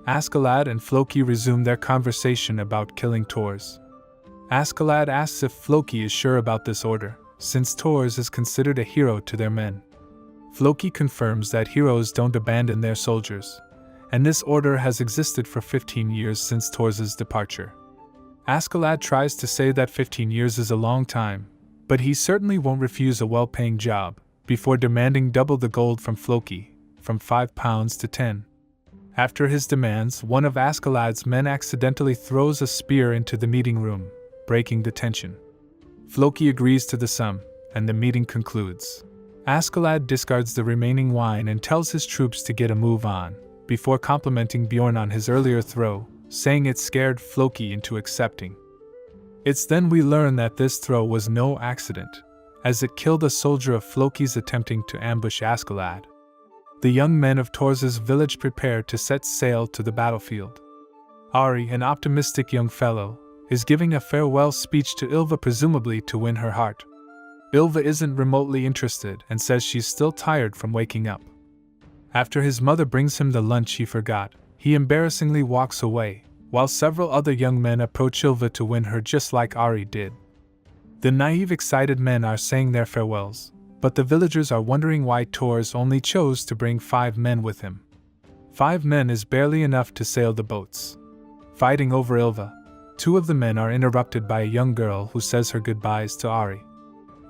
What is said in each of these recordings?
Askeladd and Floki resume their conversation about killing Tors. Askeladd asks if Floki is sure about this order, since Tors is considered a hero to their men. Floki confirms that heroes don't abandon their soldiers, and this order has existed for 15 years since Tors' departure. Askeladd tries to say that 15 years is a long time, but he certainly won't refuse a well-paying job, before demanding double the gold from Floki, from 5 pounds to 10. After his demands, one of Askeladd's men accidentally throws a spear into the meeting room, breaking the tension. Floki agrees to the sum, and the meeting concludes. Askeladd discards the remaining wine and tells his troops to get a move on, before complimenting Bjorn on his earlier throw, saying it scared Floki into accepting. It's then we learn that this throw was no accident, as it killed a soldier of Floki's attempting to ambush Askeladd. The young men of Tors' village prepare to set sail to the battlefield. Ari, an optimistic young fellow, is giving a farewell speech to Ylva, presumably to win her heart. Ylva isn't remotely interested and says she's still tired from waking up. After his mother brings him the lunch he forgot, he embarrassingly walks away, while several other young men approach Ylva to win her just like Ari did. The naive, excited men are saying their farewells, but the villagers are wondering why Tors only chose to bring 5 men with him. 5 men is barely enough to sail the boats. Fighting over Ylva, 2 of the men are interrupted by a young girl who says her goodbyes to Ari.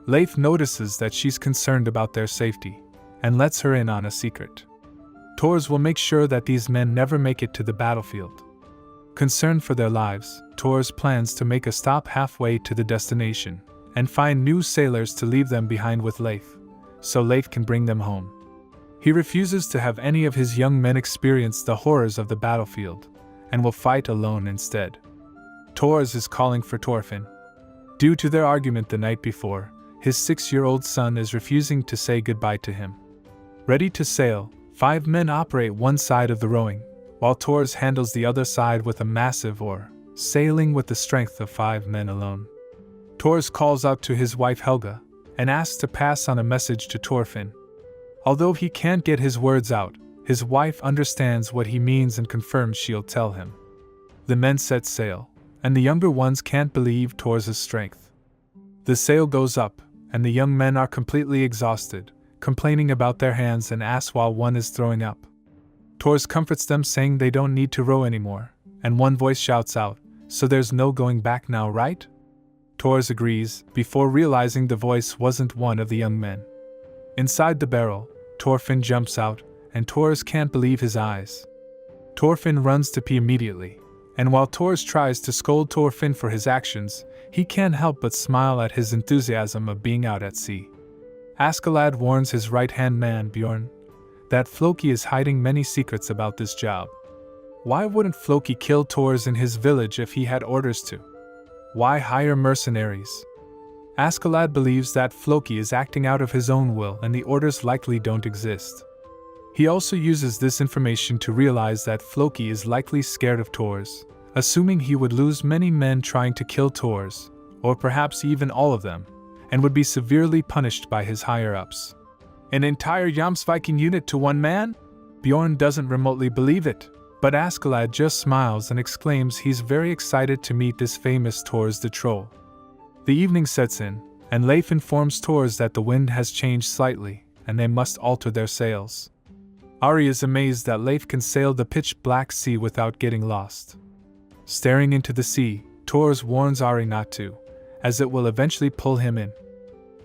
Leif notices that she's concerned about their safety, and lets her in on a secret. Tors will make sure that these men never make it to the battlefield. Concerned for their lives, Tors plans to make a stop halfway to the destination, and find new sailors to leave them behind with Leif, so Leif can bring them home. He refuses to have any of his young men experience the horrors of the battlefield, and will fight alone instead. Tors is calling for Thorfinn. Due to their argument the night before, his 6-year-old son is refusing to say goodbye to him. Ready to sail, 5 men operate one side of the rowing, while Tors handles the other side with a massive oar, sailing with the strength of 5 men alone. Tors calls out to his wife Helga, and asks to pass on a message to Thorfinn. Although he can't get his words out, his wife understands what he means and confirms she'll tell him. The men set sail, and the younger ones can't believe Tors' strength. The sail goes up, and the young men are completely exhausted, complaining about their hands and ass while one is throwing up. Tors comforts them, saying they don't need to row anymore, and one voice shouts out, "So there's no going back now, right?" Tors agrees, before realizing the voice wasn't one of the young men. Inside the barrel, Thorfinn jumps out, and Tors can't believe his eyes. Thorfinn runs to pee immediately, and while Tors tries to scold Thorfinn for his actions, he can't help but smile at his enthusiasm of being out at sea. Askeladd warns his right-hand man, Bjorn, that Floki is hiding many secrets about this job. Why wouldn't Floki kill Tors in his village if he had orders to? Why hire mercenaries? Askeladd believes that Floki is acting out of his own will and the orders likely don't exist. He also uses this information to realize that Floki is likely scared of Tors, assuming he would lose many men trying to kill Tors, or perhaps even all of them, and would be severely punished by his higher-ups. An entire Jomsviking unit to one man? Bjorn doesn't remotely believe it, but Askeladd just smiles and exclaims he's very excited to meet this famous Tors the Troll. The evening sets in, and Leif informs Tors that the wind has changed slightly, and they must alter their sails. Ari is amazed that Leif can sail the pitch-black sea without getting lost. Staring into the sea, Tors warns Ari not to, as it will eventually pull him in.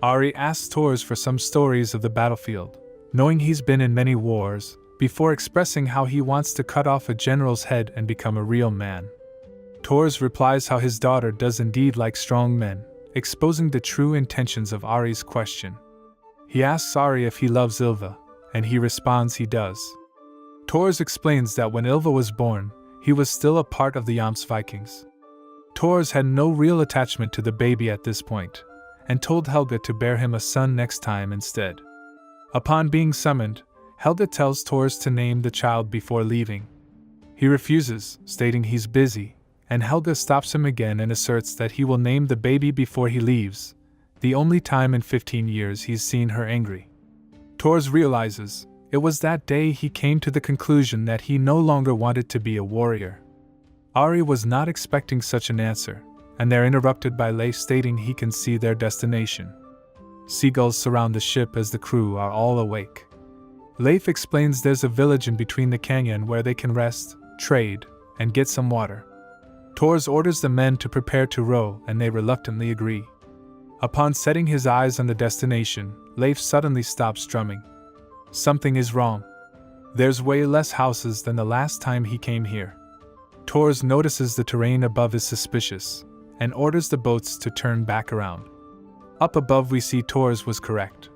Ari asks Tors for some stories of the battlefield, knowing he's been in many wars, before expressing how he wants to cut off a general's head and become a real man. Tors replies how his daughter does indeed like strong men, exposing the true intentions of Ari's question. He asks Ari if he loves Ylva, and he responds he does. Tors explains that when Ylva was born, he was still a part of the Jomsvikings. Tors had no real attachment to the baby at this point, and told Helga to bear him a son next time instead. Upon being summoned, Helga tells Tors to name the child before leaving. He refuses, stating he's busy, and Helga stops him again and asserts that he will name the baby before he leaves, the only time in 15 years he's seen her angry. Tors realizes, It was that day he came to the conclusion that he no longer wanted to be a warrior. Ari was not expecting such an answer, and they're interrupted by Leif stating he can see their destination. Seagulls surround the ship as the crew are all awake. Leif explains there's a village in between the canyon where they can rest, trade, and get some water. Tors orders the men to prepare to row, and they reluctantly agree. Upon setting his eyes on the destination, Leif suddenly stops drumming. Something is wrong. There's way less houses than the last time he came here. Tors notices the terrain above is suspicious, and orders the boats to turn back around. Up above we see Tors was correct.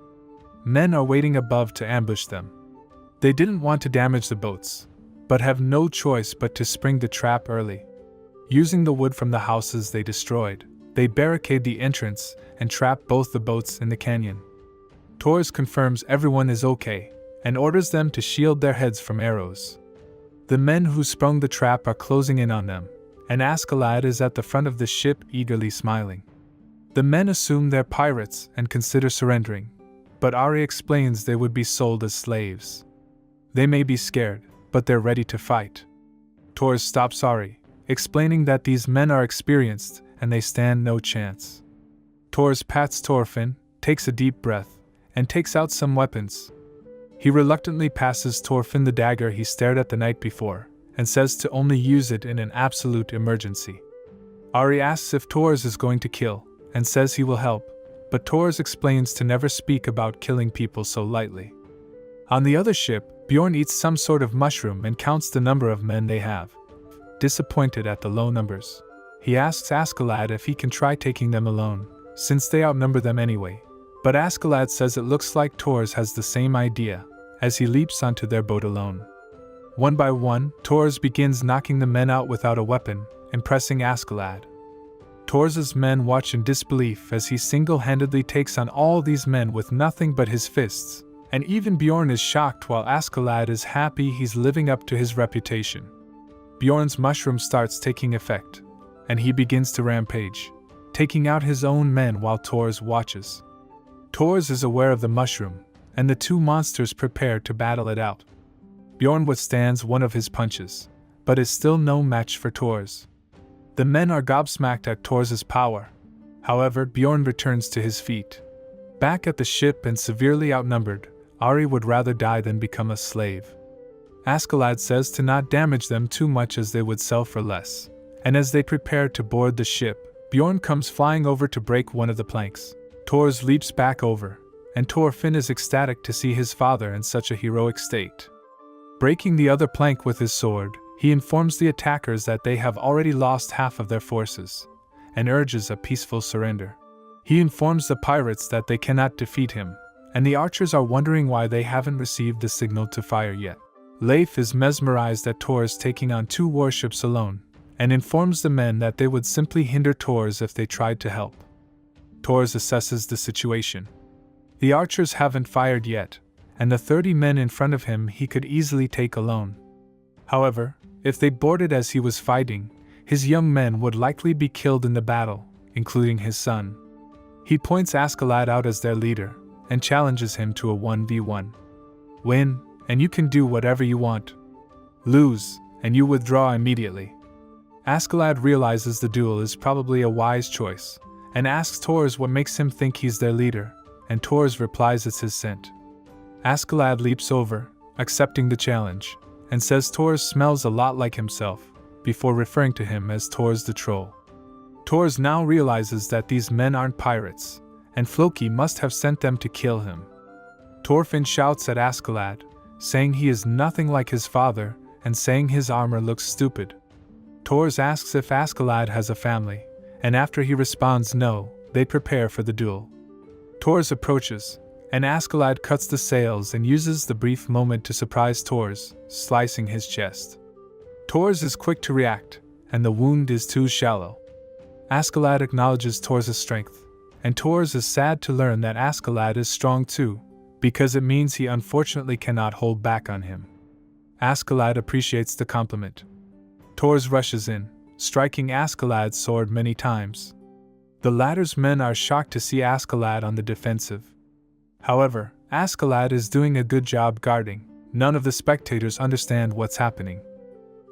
Men are waiting above to ambush them. They didn't want to damage the boats, but have no choice but to spring the trap early. Using the wood from the houses they destroyed, they barricade the entrance and trap both the boats in the canyon. Tors confirms everyone is okay, and orders them to shield their heads from arrows. The men who sprung the trap are closing in on them, and Askeladd is at the front of the ship eagerly smiling. The men assume they're pirates and consider surrendering, but Ari explains they would be sold as slaves. They may be scared, but they're ready to fight. Tors stops Ari, explaining that these men are experienced and they stand no chance. Tors pats Thorfinn, takes a deep breath, and takes out some weapons. He reluctantly passes Thorfinn the dagger he stared at the night before, and says to only use it in an absolute emergency. Ari asks if Tors is going to kill, and says he will help, but Tors explains to never speak about killing people so lightly. On the other ship, Bjorn eats some sort of mushroom and counts the number of men they have. Disappointed at the low numbers, he asks Askeladd if he can try taking them alone, since they outnumber them anyway. But Askeladd says it looks like Tors has the same idea, as he leaps onto their boat alone. One by one, Tors begins knocking the men out without a weapon, impressing Askeladd. Tors's men watch in disbelief as he single-handedly takes on all these men with nothing but his fists, and even Bjorn is shocked while Askeladd is happy he's living up to his reputation. Bjorn's mushroom starts taking effect, and he begins to rampage, taking out his own men while Tors watches. Tors is aware of the mushroom, and the two monsters prepare to battle it out. Bjorn withstands one of his punches, but is still no match for Tors. The men are gobsmacked at Tors's power. However, Bjorn returns to his feet. Back at the ship and severely outnumbered, Ari would rather die than become a slave. Askeladd says to not damage them too much as they would sell for less, and as they prepare to board the ship, Bjorn comes flying over to break one of the planks. Tors leaps back over, and Thorfinn is ecstatic to see his father in such a heroic state. Breaking the other plank with his sword, he informs the attackers that they have already lost half of their forces, and urges a peaceful surrender. He informs the pirates that they cannot defeat him, and the archers are wondering why they haven't received the signal to fire yet. Leif is mesmerized at Tors taking on 2 warships alone, and informs the men that they would simply hinder Tors if they tried to help. Tors assesses the situation. The archers haven't fired yet, and the 30 men in front of him he could easily take alone. However, if they boarded as he was fighting, his young men would likely be killed in the battle, including his son. He points Askeladd out as their leader, and challenges him to a 1v1. Win, and you can do whatever you want. Lose, and you withdraw immediately. Askeladd realizes the duel is probably a wise choice, and asks Tors what makes him think he's their leader, and Tors replies it's his scent. Askeladd leaps over, accepting the challenge, and says Tors smells a lot like himself, before referring to him as Tors the Troll. Tors now realizes that these men aren't pirates, and Floki must have sent them to kill him. Thorfinn shouts at Askeladd, saying he is nothing like his father, and saying his armor looks stupid. Tors asks if Askeladd has a family, and after he responds no, they prepare for the duel. Tors approaches, and Askeladd cuts the sails and uses the brief moment to surprise Tors, slicing his chest. Tors is quick to react, and the wound is too shallow. Askeladd acknowledges Tors' strength, and Tors is sad to learn that Askeladd is strong too, because it means he unfortunately cannot hold back on him. Askeladd appreciates the compliment. Tors rushes in, striking Askeladd's sword many times. The latter's men are shocked to see Askeladd on the defensive. However, Askeladd is doing a good job guarding. None of the spectators understand what's happening.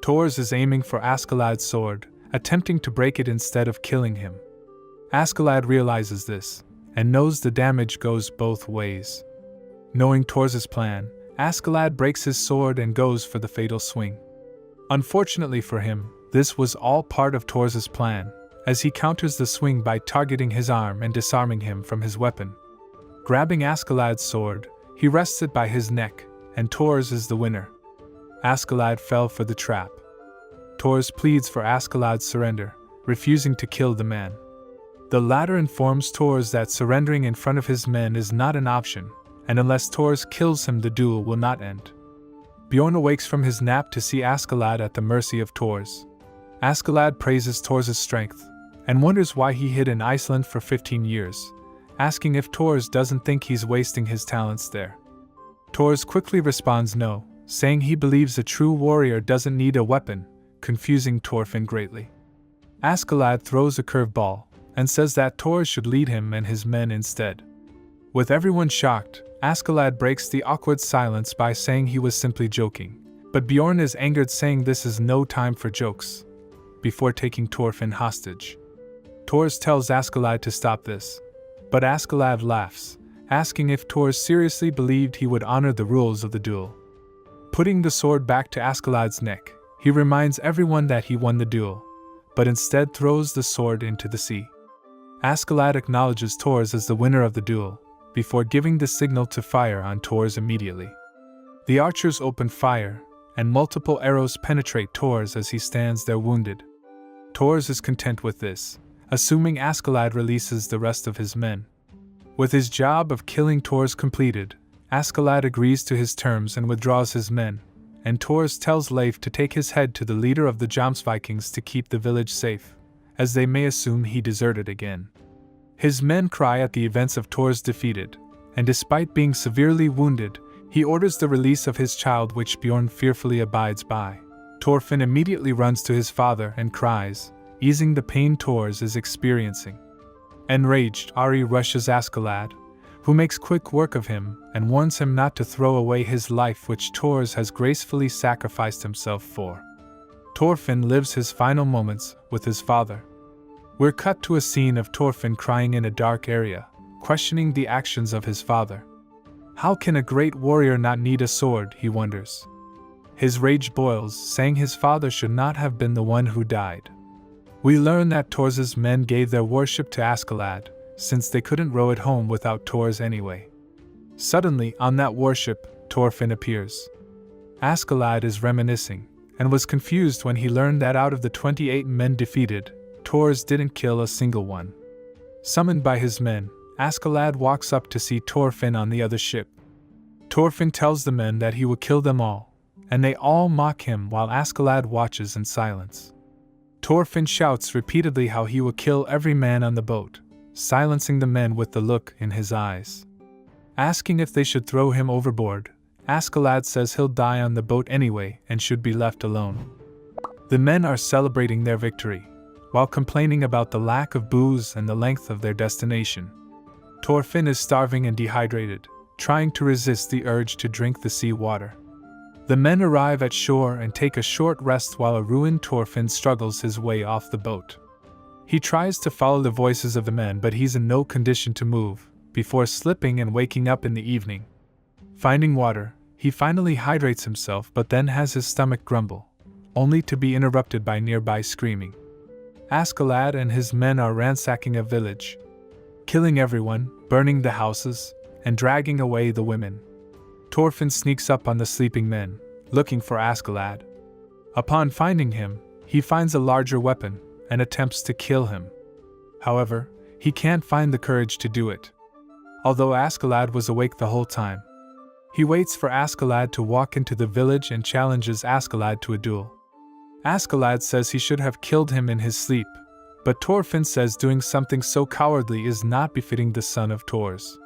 Thors is aiming for Askeladd's sword, attempting to break it instead of killing him. Askeladd realizes this, and knows the damage goes both ways. Knowing Thors' plan, Askeladd breaks his sword and goes for the fatal swing. Unfortunately for him, this was all part of Thors' plan, as he counters the swing by targeting his arm and disarming him from his weapon. Grabbing Askeladd's sword, he wrests it by his neck, and Thors is the winner. Askeladd fell for the trap. Thors pleads for Askeladd's surrender, refusing to kill the man. The latter informs Thors that surrendering in front of his men is not an option, and unless Thors kills him the duel will not end. Bjorn awakes from his nap to see Askeladd at the mercy of Thors. Askeladd praises Thors' strength, and wonders why he hid in Iceland for 15 years, asking if Thors doesn't think he's wasting his talents there. Thors quickly responds no, saying he believes a true warrior doesn't need a weapon, confusing Thorfinn greatly. Askeladd throws a curveball, and says that Thors should lead him and his men instead. With everyone shocked, Askeladd breaks the awkward silence by saying he was simply joking, but Bjorn is angered, saying this is no time for jokes, before taking Thorfinn hostage. Thors tells Askeladd to stop this, but Askeladd laughs, asking if Thors seriously believed he would honor the rules of the duel. Putting the sword back to Askeladd's neck, he reminds everyone that he won the duel, but instead throws the sword into the sea. Askeladd acknowledges Thors as the winner of the duel, before giving the signal to fire on Thors immediately. The archers open fire, and multiple arrows penetrate Thors as he stands there wounded. Thors is content with this, assuming Askeladd releases the rest of his men. With his job of killing Thors completed, Askeladd agrees to his terms and withdraws his men, and Thors tells Leif to take his head to the leader of the Jomsvikings to keep the village safe, as they may assume he deserted again. His men cry at the events of Thors defeated, and despite being severely wounded, he orders the release of his child, which Bjorn fearfully abides by. Thorfinn immediately runs to his father and cries, easing the pain Thors is experiencing. Enraged, Ari rushes Askeladd, who makes quick work of him and warns him not to throw away his life, which Thors has gracefully sacrificed himself for. Thorfinn lives his final moments with his father. We're cut to a scene of Thorfinn crying in a dark area, questioning the actions of his father. How can a great warrior not need a sword, he wonders. His rage boils, saying his father should not have been the one who died. We learn that Thors' men gave their worship to Askeladd, since they couldn't row it home without Thors anyway. Suddenly, on that worship, Thorfinn appears. Askeladd is reminiscing, and was confused when he learned that out of the 28 men defeated, Thors didn't kill a single one. Summoned by his men, Askeladd walks up to see Thorfinn on the other ship. Thorfinn tells the men that he will kill them all, and they all mock him while Askeladd watches in silence. Thorfinn shouts repeatedly how he will kill every man on the boat, silencing the men with the look in his eyes. Asking if they should throw him overboard, Askeladd says he'll die on the boat anyway and should be left alone. The men are celebrating their victory, while complaining about the lack of booze and the length of their destination. Thorfinn is starving and dehydrated, trying to resist the urge to drink the sea water. The men arrive at shore and take a short rest while a ruined Thorfinn struggles his way off the boat. He tries to follow the voices of the men, but he's in no condition to move, before slipping and waking up in the evening. Finding water, he finally hydrates himself, but then has his stomach grumble, only to be interrupted by nearby screaming. Askeladd and his men are ransacking a village, killing everyone, burning the houses, and dragging away the women. Thorfinn sneaks up on the sleeping men, looking for Askeladd. Upon finding him, he finds a larger weapon and attempts to kill him. However, he can't find the courage to do it. Although Askeladd was awake the whole time, he waits for Askeladd to walk into the village and challenges Askeladd to a duel. Askeladd says he should have killed him in his sleep, but Thorfinn says doing something so cowardly is not befitting the son of Thors.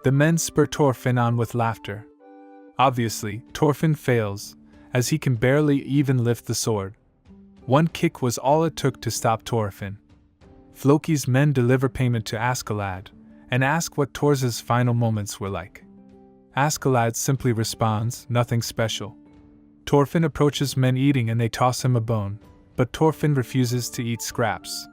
The men spur Thorfinn on with laughter. Obviously, Thorfinn fails, as he can barely even lift the sword. One kick was all it took to stop Thorfinn. Floki's men deliver payment to Askeladd, and ask what Thors' final moments were like. Askeladd simply responds, "Nothing special." Thorfinn approaches men eating and they toss him a bone, but Thorfinn refuses to eat scraps.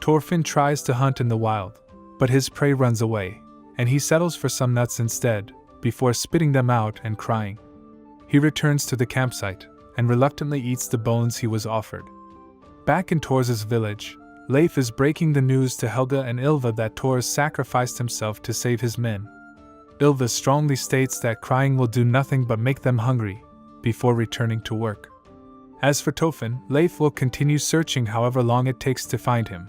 Thorfinn tries to hunt in the wild, but his prey runs away, and he settles for some nuts instead, before spitting them out and crying. He returns to the campsite, and reluctantly eats the bones he was offered. Back in Thor's village, Leif is breaking the news to Helga and Ylva that Thor sacrificed himself to save his men. Ylva strongly states that crying will do nothing but make them hungry, before returning to work. As for Thorfinn, Leif will continue searching however long it takes to find him.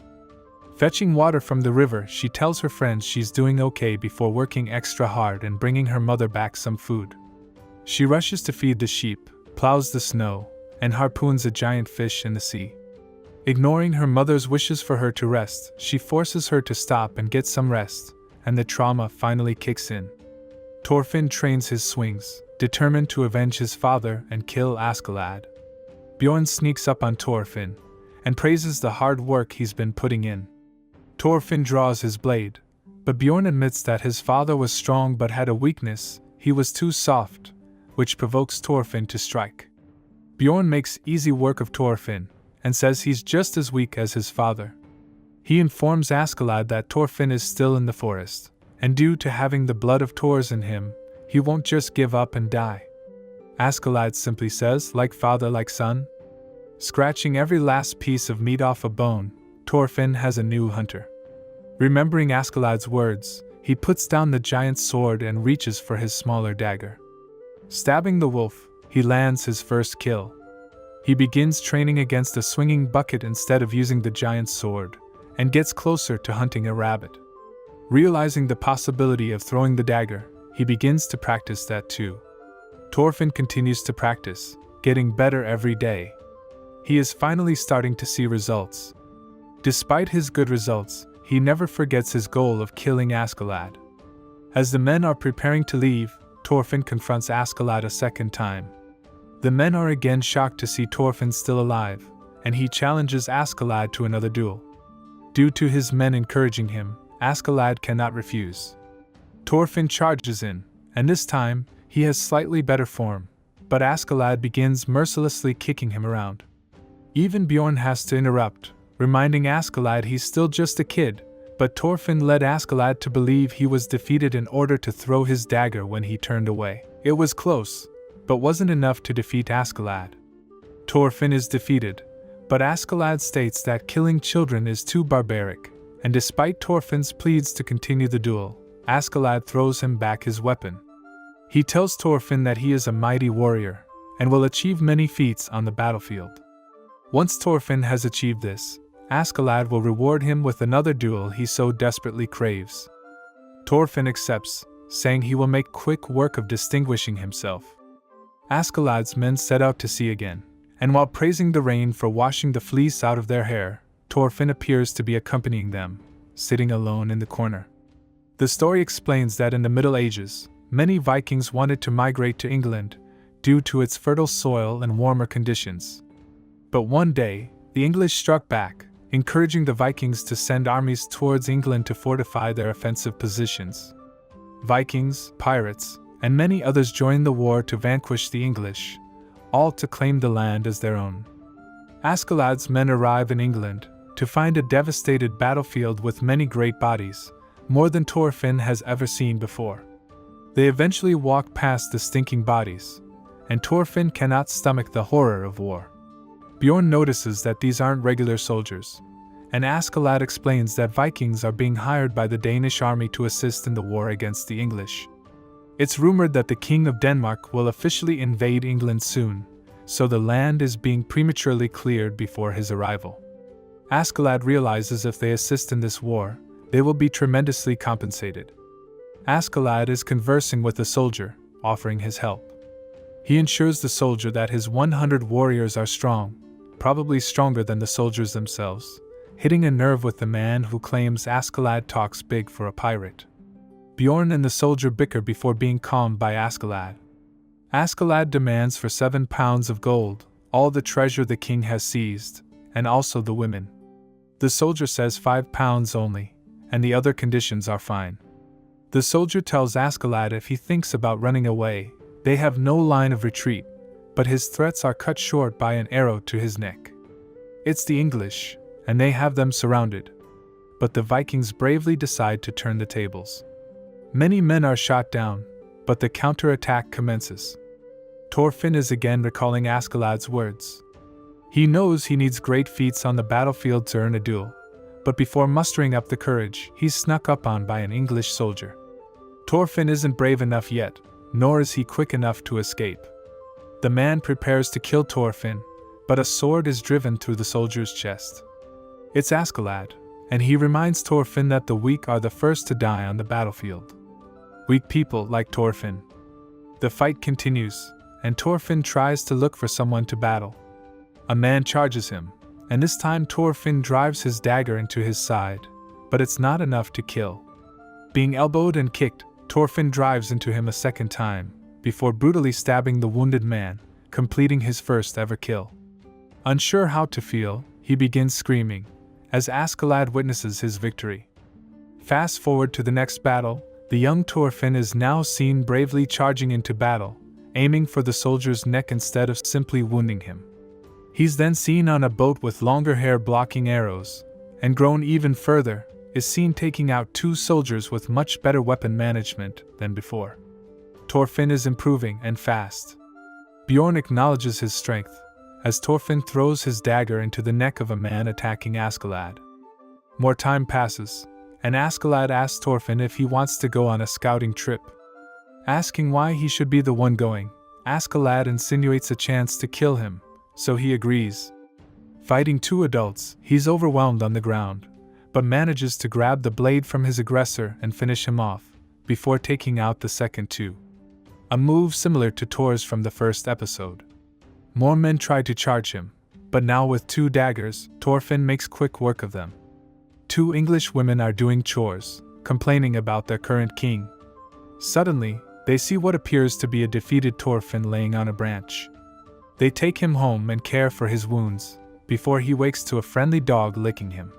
Fetching water from the river, she tells her friends she's doing okay before working extra hard and bringing her mother back some food. She rushes to feed the sheep, plows the snow, and harpoons a giant fish in the sea. Ignoring her mother's wishes for her to rest, she forces her to stop and get some rest, and the trauma finally kicks in. Thorfinn trains his swings, determined to avenge his father and kill Askeladd. Bjorn sneaks up on Thorfinn and praises the hard work he's been putting in. Thorfinn draws his blade, but Bjorn admits that his father was strong but had a weakness: he was too soft, which provokes Thorfinn to strike. Bjorn makes easy work of Thorfinn and says he's just as weak as his father. He informs Askeladd that Thorfinn is still in the forest, and due to having the blood of Thor's in him, he won't just give up and die. Askeladd simply says, "Like father, like son." Scratching every last piece of meat off a bone, Thorfinn has a new hunter. Remembering Askeladd's words, he puts down the giant's sword and reaches for his smaller dagger. Stabbing the wolf, he lands his first kill. He begins training against a swinging bucket instead of using the giant's sword, and gets closer to hunting a rabbit. Realizing the possibility of throwing the dagger, he begins to practice that too. Thorfinn continues to practice, getting better every day. He is finally starting to see results. Despite his good results, he never forgets his goal of killing Askeladd. As the men are preparing to leave, Thorfinn confronts Askeladd a second time. The men are again shocked to see Thorfinn still alive, and he challenges Askeladd to another duel. Due to his men encouraging him, Askeladd cannot refuse. Thorfinn charges in, and this time, he has slightly better form, but Askeladd begins mercilessly kicking him around. Even Bjorn has to interrupt, reminding Askeladd he's still just a kid, but Thorfinn led Askeladd to believe he was defeated in order to throw his dagger when he turned away. It was close, but wasn't enough to defeat Askeladd. Thorfinn is defeated, but Askeladd states that killing children is too barbaric, and despite Thorfinn's pleas to continue the duel, Askeladd throws him back his weapon. He tells Thorfinn that he is a mighty warrior, and will achieve many feats on the battlefield. Once Thorfinn has achieved this, Askeladd will reward him with another duel he so desperately craves. Thorfinn accepts, saying he will make quick work of distinguishing himself. Askeladd's men set out to sea again, and while praising the rain for washing the fleece out of their hair, Thorfinn appears to be accompanying them, sitting alone in the corner. The story explains that in the Middle Ages, many Vikings wanted to migrate to England due to its fertile soil and warmer conditions. But one day, the English struck back, encouraging the Vikings to send armies towards England to fortify their offensive positions. Vikings, pirates, and many others joined the war to vanquish the English, all to claim the land as their own. Askeladd's men arrive in England to find a devastated battlefield with many great bodies, more than Thorfinn has ever seen before. They eventually walk past the stinking bodies, and Thorfinn cannot stomach the horror of war. Bjorn notices that these aren't regular soldiers, and Askeladd explains that Vikings are being hired by the Danish army to assist in the war against the English. It's rumored that the King of Denmark will officially invade England soon, so the land is being prematurely cleared before his arrival. Askeladd realizes if they assist in this war, they will be tremendously compensated. Askeladd is conversing with a soldier, offering his help. He ensures the soldier that his 100 warriors are strong, probably stronger than the soldiers themselves, hitting a nerve with the man who claims Askeladd talks big for a pirate. Bjorn and the soldier bicker before being calmed by Askeladd. Askeladd demands for 7 pounds of gold, all the treasure the king has seized, and also the women. The soldier says 5 pounds only, and the other conditions are fine. The soldier tells Askeladd if he thinks about running away, they have no line of retreat, but his threats are cut short by an arrow to his neck. It's the English, and they have them surrounded. But the Vikings bravely decide to turn the tables. Many men are shot down, but the counterattack commences. Thorfinn is again recalling Askeladd's words. He knows he needs great feats on the battlefield to earn a duel, but before mustering up the courage, he's snuck up on by an English soldier. Thorfinn isn't brave enough yet, nor is he quick enough to escape. The man prepares to kill Thorfinn, but a sword is driven through the soldier's chest. It's Askeladd, and he reminds Thorfinn that the weak are the first to die on the battlefield. Weak people like Thorfinn. The fight continues, and Thorfinn tries to look for someone to battle. A man charges him, and this time Thorfinn drives his dagger into his side, but it's not enough to kill. Being elbowed and kicked, Thorfinn drives into him a second time, before brutally stabbing the wounded man, completing his first ever kill. Unsure how to feel, he begins screaming, as Askeladd witnesses his victory. Fast forward to the next battle, the young Thorfinn is now seen bravely charging into battle, aiming for the soldier's neck instead of simply wounding him. He's then seen on a boat with longer hair blocking arrows, and grown even further, is seen taking out 2 soldiers with much better weapon management than before. Thorfinn is improving and fast. Bjorn acknowledges his strength, as Thorfinn throws his dagger into the neck of a man attacking Askeladd. More time passes, and Askeladd asks Thorfinn if he wants to go on a scouting trip. Asking why he should be the one going, Askeladd insinuates a chance to kill him, so he agrees. Fighting 2 adults, he's overwhelmed on the ground, but manages to grab the blade from his aggressor and finish him off, before taking out the second 2. A move similar to Thor's from the first episode. More men try to charge him, but now with 2 daggers, Thorfinn makes quick work of them. 2 English women are doing chores, complaining about their current king. Suddenly, they see what appears to be a defeated Thorfinn laying on a branch. They take him home and care for his wounds, before he wakes to a friendly dog licking him.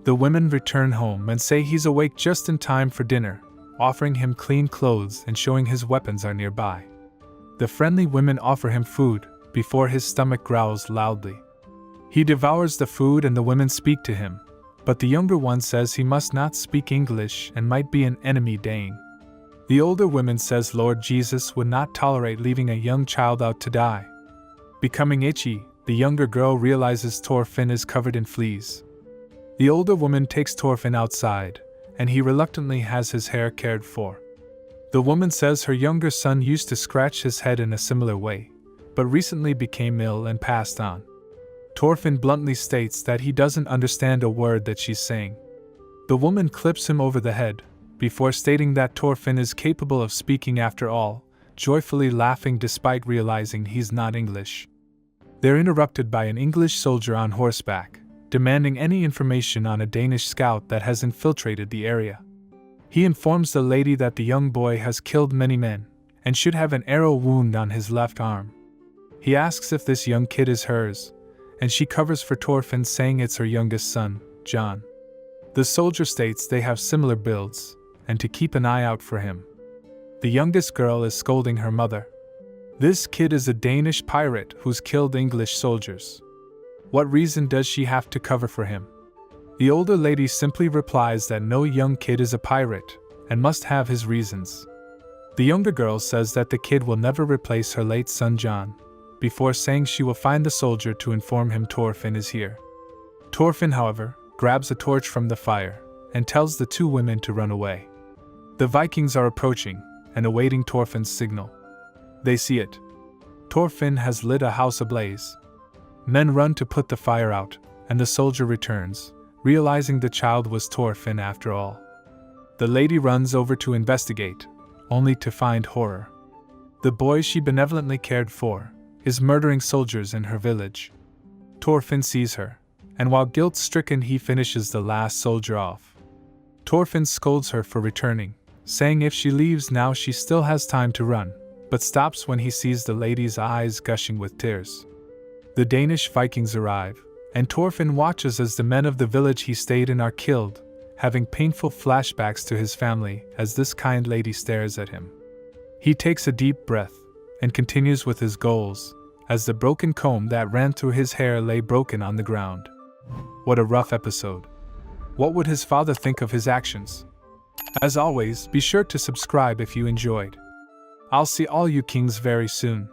The women return home and say he's awake just in time for dinner, offering him clean clothes and showing his weapons are nearby. The friendly women offer him food, before his stomach growls loudly. He devours the food and the women speak to him, but the younger one says he must not speak English and might be an enemy Dane. The older woman says Lord Jesus would not tolerate leaving a young child out to die. Becoming itchy, the younger girl realizes Thorfinn is covered in fleas. The older woman takes Thorfinn outside, and he reluctantly has his hair cared for. The woman says her younger son used to scratch his head in a similar way, but recently became ill and passed on. Thorfinn bluntly states that he doesn't understand a word that she's saying. The woman clips him over the head, before stating that Thorfinn is capable of speaking after all, joyfully laughing despite realizing he's not English. They're interrupted by an English soldier on horseback, demanding any information on a Danish scout that has infiltrated the area. He informs the lady that the young boy has killed many men, and should have an arrow wound on his left arm. He asks if this young kid is hers, and she covers for Thorfinn, saying it's her youngest son, John. The soldier states they have similar builds, and to keep an eye out for him. The youngest girl is scolding her mother. This kid is a Danish pirate who's killed English soldiers. What reason does she have to cover for him? The older lady simply replies that no young kid is a pirate, and must have his reasons. The younger girl says that the kid will never replace her late son John, before saying she will find the soldier to inform him Thorfinn is here. Thorfinn, however, grabs a torch from the fire, and tells the 2 women to run away. The Vikings are approaching, and awaiting Thorfinn's signal. They see it. Thorfinn has lit a house ablaze. Men run to put the fire out, and the soldier returns, realizing the child was Thorfinn after all. The lady runs over to investigate, only to find horror. The boy she benevolently cared for is murdering soldiers in her village. Thorfinn sees her, and while guilt-stricken he finishes the last soldier off. Thorfinn scolds her for returning, saying if she leaves now she still has time to run, but stops when he sees the lady's eyes gushing with tears. The Danish Vikings arrive, and Thorfinn watches as the men of the village he stayed in are killed, having painful flashbacks to his family as this kind lady stares at him. He takes a deep breath and continues with his goals, as the broken comb that ran through his hair lay broken on the ground. What a rough episode. What would his father think of his actions? As always, be sure to subscribe if you enjoyed. I'll see all you kings very soon.